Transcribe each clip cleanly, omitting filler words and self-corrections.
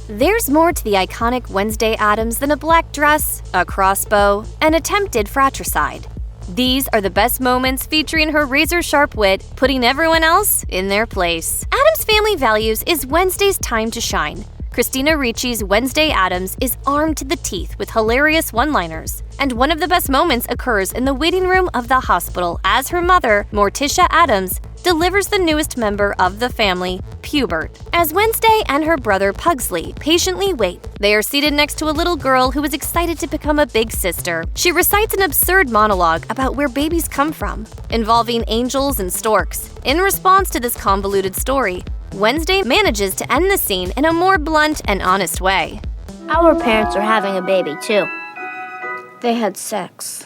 There's more to the iconic Wednesday Addams than a black dress, a crossbow, and attempted fratricide. These are the best moments featuring her razor-sharp wit, putting everyone else in their place. Addams Family Values is Wednesday's time to shine. Christina Ricci's Wednesday Addams is armed to the teeth with hilarious one-liners, and one of the best moments occurs in the waiting room of the hospital as her mother, Morticia Addams, delivers the newest member of the family, Pubert. As Wednesday and her brother Pugsley patiently wait, they are seated next to a little girl who is excited to become a big sister. She recites an absurd monologue about where babies come from, involving angels and storks. In response to this convoluted story, Wednesday manages to end the scene in a more blunt and honest way. Our parents are having a baby, too. They had sex.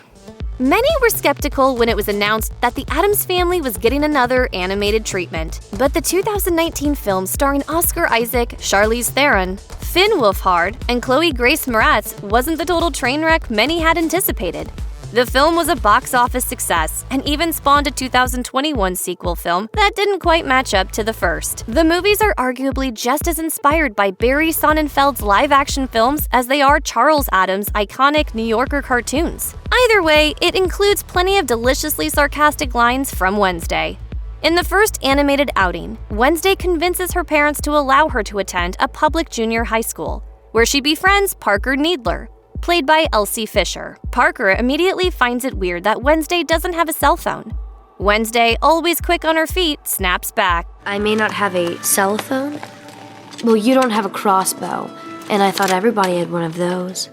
Many were skeptical when it was announced that the Addams Family was getting another animated treatment, but the 2019 film starring Oscar Isaac, Charlize Theron, Finn Wolfhard, and Chloe Grace Moretz wasn't the total train wreck many had anticipated. The film was a box office success and even spawned a 2021 sequel film that didn't quite match up to the first. The movies are arguably just as inspired by Barry Sonnenfeld's live-action films as they are Charles Addams' iconic New Yorker cartoons. Either way, it includes plenty of deliciously sarcastic lines from Wednesday. In the first animated outing, Wednesday convinces her parents to allow her to attend a public junior high school, where she befriends Parker Needler, played by Elsie Fisher. Parker immediately finds it weird that Wednesday doesn't have a cell phone. Wednesday, always quick on her feet, snaps back. I may not have a cell phone? Well, you don't have a crossbow, and I thought everybody had one of those.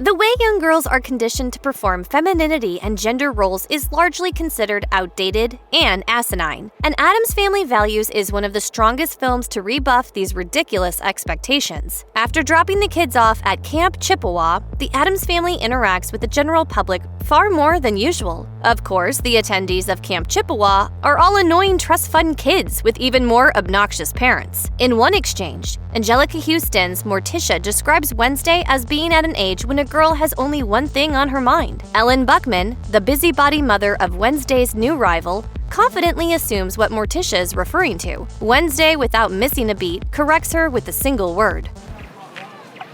The way young girls are conditioned to perform femininity and gender roles is largely considered outdated and asinine, and Addams Family Values is one of the strongest films to rebuff these ridiculous expectations. After dropping the kids off at Camp Chippewa, the Addams Family interacts with the general public far more than usual. Of course, the attendees of Camp Chippewa are all annoying trust fund kids with even more obnoxious parents. In one exchange, Angelica Houston's Morticia describes Wednesday as being at an age when a girl has only one thing on her mind. Ellen Buckman, the busybody mother of Wednesday's new rival, confidently assumes what Morticia is referring to. Wednesday, without missing a beat, corrects her with a single word.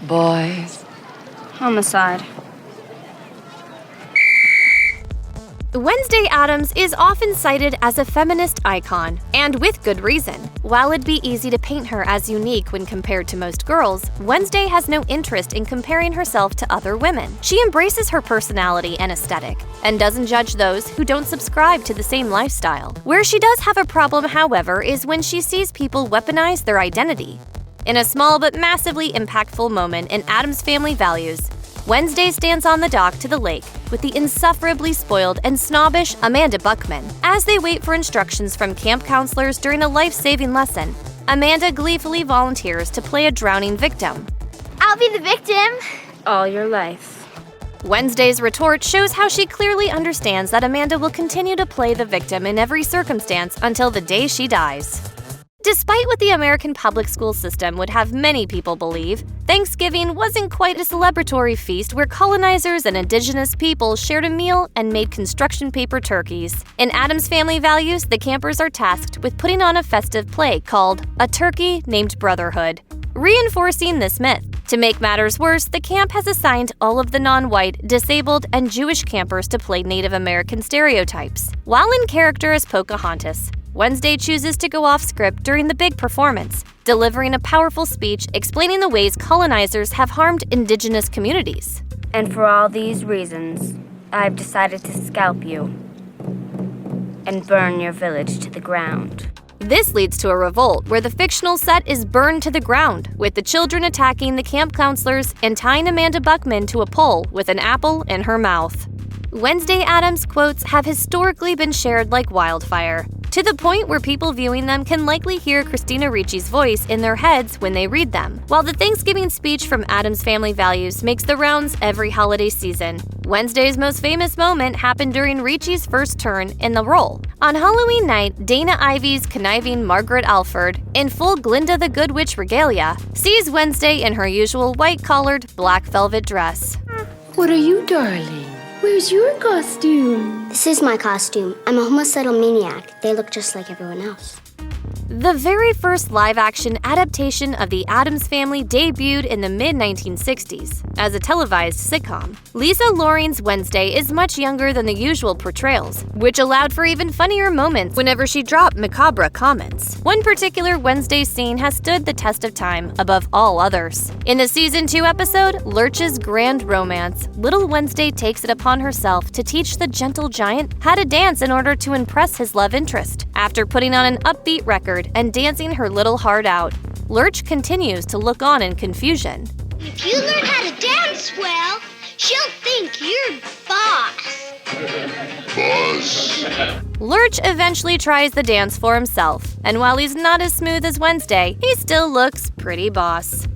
Boys. Homicide. Wednesday Addams is often cited as a feminist icon, and with good reason. While it'd be easy to paint her as unique when compared to most girls, Wednesday has no interest in comparing herself to other women. She embraces her personality and aesthetic, and doesn't judge those who don't subscribe to the same lifestyle. Where she does have a problem, however, is when she sees people weaponize their identity. In a small but massively impactful moment in Addams Family Values, Wednesday stands on the dock to the lake with the insufferably spoiled and snobbish Amanda Buckman. As they wait for instructions from camp counselors during a life-saving lesson, Amanda gleefully volunteers to play a drowning victim. I'll be the victim. All your life. Wednesday's retort shows how she clearly understands that Amanda will continue to play the victim in every circumstance until the day she dies. Despite what the American public school system would have many people believe, Thanksgiving wasn't quite a celebratory feast where colonizers and indigenous people shared a meal and made construction paper turkeys. In Addams Family Values, the campers are tasked with putting on a festive play called A Turkey Named Brotherhood, reinforcing this myth. To make matters worse, the camp has assigned all of the non-white, disabled, and Jewish campers to play Native American stereotypes. While in character as Pocahontas, Wednesday chooses to go off script during the big performance, delivering a powerful speech explaining the ways colonizers have harmed indigenous communities. And for all these reasons, I've decided to scalp you and burn your village to the ground. This leads to a revolt where the fictional set is burned to the ground, with the children attacking the camp counselors and tying Amanda Buckman to a pole with an apple in her mouth. Wednesday Addams quotes have historically been shared like wildfire, to the point where people viewing them can likely hear Christina Ricci's voice in their heads when they read them. While the Thanksgiving speech from Addams Family Values makes the rounds every holiday season, Wednesday's most famous moment happened during Ricci's first turn in the role. On Halloween night, Dana Ivy's conniving Margaret Alford, in full Glinda the Good Witch regalia, sees Wednesday in her usual white-collared, black velvet dress. What are you, darling? Where's your costume? This is my costume. I'm a homicidal maniac. They look just like everyone else. The very first live-action adaptation of The Addams Family debuted in the mid-1960s as a televised sitcom. Lisa Loring's Wednesday is much younger than the usual portrayals, which allowed for even funnier moments whenever she dropped macabre comments. One particular Wednesday scene has stood the test of time above all others. In the Season 2 episode, Lurch's Grand Romance, little Wednesday takes it upon herself to teach the gentle giant how to dance in order to impress his love interest. After putting on an upbeat record and dancing her little heart out, Lurch continues to look on in confusion. If you learn how to dance well, she'll think you're boss. Boss. Lurch eventually tries the dance for himself, and while he's not as smooth as Wednesday, he still looks pretty boss.